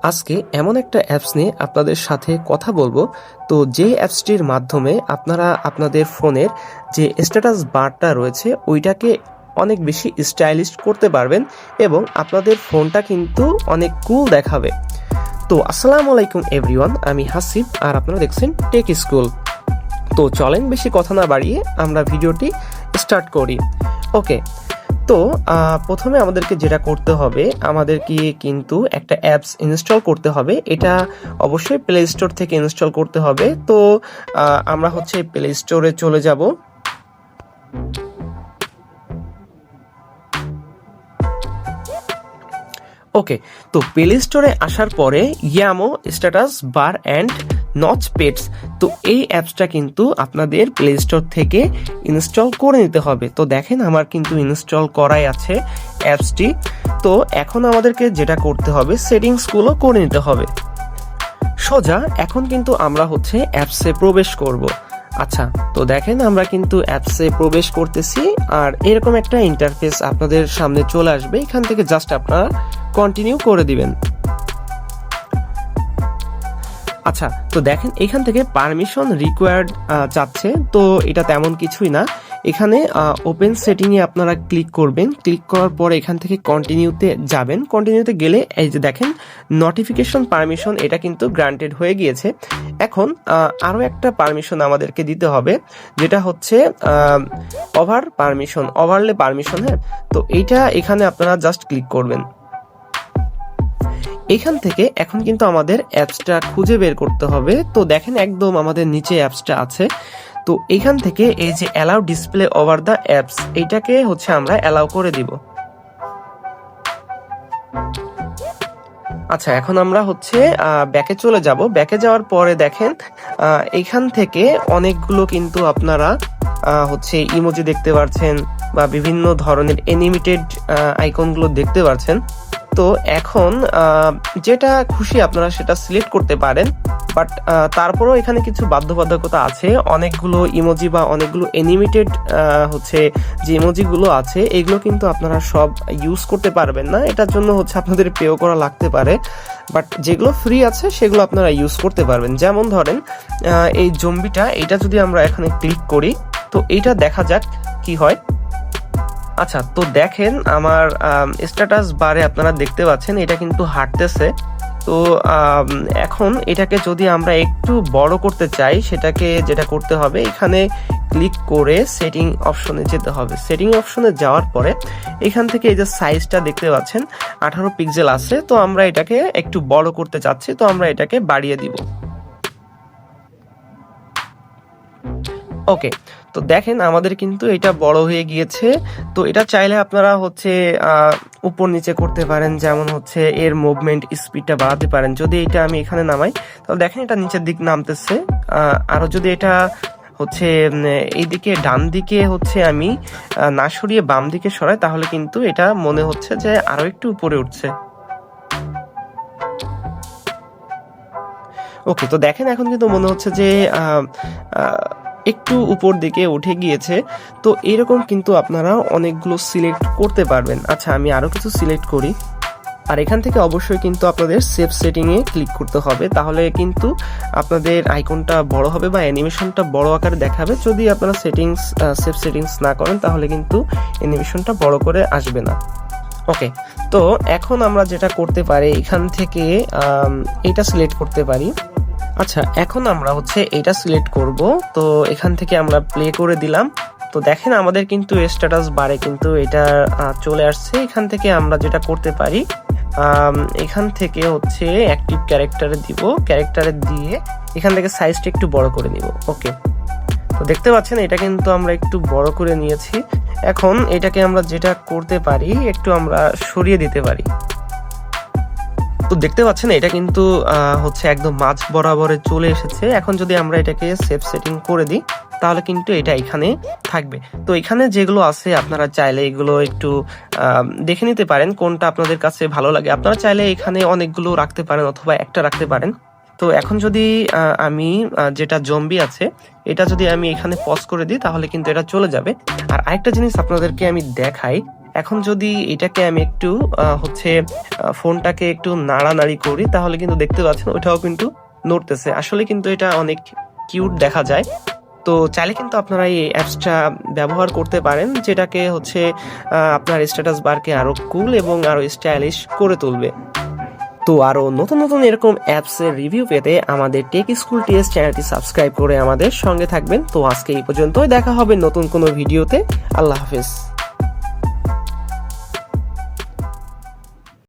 আজকে এমন একটা অ্যাপস নিয়ে আপনাদের সাথে কথা বলবো। তো যে অ্যাপসটির মাধ্যমে আপনারা আপনাদের ফোনের যে স্ট্যাটাস বারটা রয়েছে ওইটাকে অনেক বেশি স্টাইলিশ করতে পারবেন এবং আপনাদের ফোনটা কিন্তু অনেক কুল দেখাবে। তো আসসালামু আলাইকুম এভরিওয়ান, আমি হাসিব আর আপনারা দেখছেন টেক স্কুল। তো চলেন বেশি কথা না বাড়িয়ে আমরা ভিডিওটি স্টার্ট করি। ওকে, তো প্রথমে আমাদেরকে যেটা করতে হবে, আমাদেরকে কিন্তু একটা অ্যাপস ইনস্টল করতে হবে। এটা অবশ্যই প্লে স্টোর থেকে ইনস্টল করতে হবে। তো আমরা হচ্ছে প্লে স্টোরে চলে যাব। ওকে, তো প্লে স্টোরে আসার পরে ইয়ামো স্ট্যাটাস বার অ্যান্ড নচ পেটস, তো এই অ্যাপসটা কিন্তু আপনাদের প্লে স্টোর থেকে ইনস্টল করে নিতে হবে। তো দেখেন আমার কিন্তু ইনস্টল করাই আছে অ্যাপসটি। তো এখন আমাদেরকে যেটা করতে হবে, সেটিংসগুলো করে নিতে হবে সোজা। এখন কিন্তু আমরা হচ্ছে অ্যাপসে প্রবেশ করব। আচ্ছা, তো দেখেন আমরা কিন্তু অ্যাপসে প্রবেশ করতেছি আর এরকম একটা ইন্টারফেস আপনাদের সামনে চলে আসবে। এখান থেকে জাস্ট আপনারা কন্টিনিউ করে দিবেন। আচ্ছা, তো দেখেন এখান থেকে পারমিশন রিকোয়ার্ড চাচ্ছে, তো এটা তেমন কিছুই না। এখানে ওপেন সেটিংয়ে আপনারা ক্লিক করবেন। ক্লিক করার পরে এখান থেকে কন্টিনিউতে যাবেন। কন্টিনিউতে গেলে এই যে দেখেন নোটিফিকেশন পারমিশন, এটা কিন্তু গ্রান্টেড হয়ে গিয়েছে। এখন আরও একটা পারমিশন আমাদেরকে দিতে হবে, যেটা হচ্ছে ওভারলে পারমিশন। হ্যাঁ, তো এইটা এখানে আপনারা জাস্ট ক্লিক করবেন। এখান থেকে এখন কিন্তু আমাদের অ্যাপসটা খুঁজে বের করতে হবে। তো দেখেন একদম আমাদের নিচে অ্যাপসটা আছে। তো এখান থেকে এই যে allow display over the apps, এইটাকে হচ্ছে আমরা অ্যালাউ করে দিব। আচ্ছা, এখন আমরা হচ্ছে ব্যাকে চলে যাব। ব্যাকে যাওয়ার পরে দেখেন এখান থেকে অনেকগুলো কিন্তু আপনারা হচ্ছে ইমোজি দেখতে পাচ্ছেন বা বিভিন্ন ধরনের অ্যানিমেটেড আইকনগুলো দেখতে পাচ্ছেন। তো এখন যেটা খুশি আপনারা সেটা সিলেক্ট করতে পারেন, বাট তারপরেও এখানে কিছু বাধ্যবাধকতা আছে। অনেকগুলো ইমোজি বা অনেকগুলো অ্যানিমেটেড হচ্ছে যে ইমোজিগুলো আছে, এগুলো কিন্তু আপনারা সব ইউজ করতে পারবেন না। এটার জন্য হচ্ছে আপনাদের পেও করা লাগতে পারে, বাট যেগুলো ফ্রি আছে সেগুলো আপনারা ইউজ করতে পারবেন। যেমন ধরেন এই জম্বিটা, এটা যদি আমরা এখানে ক্লিক করি তো এইটা দেখা যাক কি হয়। আচ্ছা, তো দেখেন আমার স্ট্যাটাস বারে আপনারা দেখতে পাচ্ছেন এটা কিন্তু হাঁটতেছে। তো এখন এটাকে যদি আমরা একটু বড় করতে চাই, সেটাকে যেটা করতে হবে, এখানে ক্লিক করে সেটিং অপশনে যেতে হবে। সেটিং অপশনে যাওয়ার পরে এখান থেকে এই যে সাইজটা দেখতে পাচ্ছেন 18 পিক্সেল আছে। তো আমরা এটাকে একটু বড় করতে চাচ্ছি, তো আমরা এটাকে বাড়িয়ে দিব। ওকে, তো দেখেন আমাদের কিন্তু এটা বড় হয়ে গিয়েছে। তো এটা চাইলে আপনারা হচ্ছে উপর নিচে করতে পারেন, যেমন হচ্ছে এর মুভমেন্ট স্পিডটা বাড়াতে পারেন। যদি এটা আমি এখানে নামাই তাহলে দেখেন এটা নিচের দিক নামতেছে। আরো যদি এটা হচ্ছে এইদিকে ডান দিকে হচ্ছে আমি না সরিয়ে বাম দিকে সরাই, তাহলে কিন্তু এটা মনে হচ্ছে যে আরো একটু উপরে উঠছে। ওকে, তো দেখেন এখন কিন্তু মনে হচ্ছে যে একটু উপর দিকে উঠে গিয়েছে। তো এরকম কিন্তু আপনারা অনেকগুলো সিলেক্ট করতে পারবেন। আচ্ছা, আমি আরো কিছু সিলেক্ট করি। আর এখান থেকে অবশ্যই কিন্তু আপনাদের সেভ সেটিংয়ে ক্লিক করতে হবে, তাহলে কিন্তু আপনাদের আইকনটা বড় হবে বা অ্যানিমেশনটা বড় আকারে দেখাবে। যদি আপনারা সেভ সেটিংস না করেন তাহলে কিন্তু অ্যানিমেশনটা বড় করে আসবে না। ওকে, তো এখন আমরা যেটা করতে পারি, এখান থেকে এটা সিলেক্ট করতে পারি। আচ্ছা, এখন আমরা হচ্ছে এটা সিলেক্ট করব। তো এখান থেকে আমরা প্লে করে দিলাম। তো দেখেন আমাদের কিন্তু স্ট্যাটাস বারে কিন্তু এটা চলে আসছে। এখান থেকে আমরা যেটা করতে পারি, এখান থেকে হচ্ছে অ্যাক্টিভ ক্যারেক্টারে দিব। ক্যারেক্টারে দিয়ে এখান থেকে সাইজটা একটু বড় করে নিব। ওকে, তো দেখতে পাচ্ছেন এটা কিন্তু আমরা একটু বড় করে নিয়েছি। এখন এটাকে আমরা যেটা করতে পারি, একটু আমরা সরিয়ে দিতে পারি। তো দেখতে পাচ্ছেন এটা কিন্তু হচ্ছে একদম মাঝ বরাবরে চলে এসেছে। এখন যদি আমরা এটাকে সেভ সেটিং করে দিই তাহলে কিন্তু এটা এখানে থাকবে। তো এখানে যেগুলো আছে আপনারা চাইলে এগুলো একটু দেখে নিতে পারেন কোনটা আপনাদের কাছে ভালো লাগে। আপনারা চাইলে এখানে অনেকগুলো রাখতে পারেন অথবা একটা রাখতে পারেন। তো এখন যদি আমি যেটা জম্বি আছে এটা যদি আমি এখানে পজ করে দিই তাহলে কিন্তু এটা চলে যাবে। আর আরেকটা জিনিস আপনাদেরকে আমি দেখাই, এখন যদি এটাকে আমি একটু ফোনটাকে একটু নাড়ানাড়ি করি, তাহলে কিন্তু দেখতে পাচ্ছেন ওইটাও কিন্তু নড়তেছে। আসলে কিন্তু এটা অনেক কিউট দেখা যায়। তো চাইলে কিন্তু আপনারা এই অ্যাপসটা ব্যবহার করতে পারেন, যেটাকে আপনার স্ট্যাটাস বারকে আরো কুল এবং আরো স্টাইলিশ করে তুলবে। তো আরো নতুন নতুন এরকম অ্যাপসের রিভিউ পেতে আমাদের টেক স্কুল টিএস চ্যানেলটি সাবস্ক্রাইব করে আমাদের সঙ্গে থাকবেন। তো আজকে এই পর্যন্তই, দেখা হবে নতুন কোনো ভিডিওতে। আল্লাহ হাফেজ।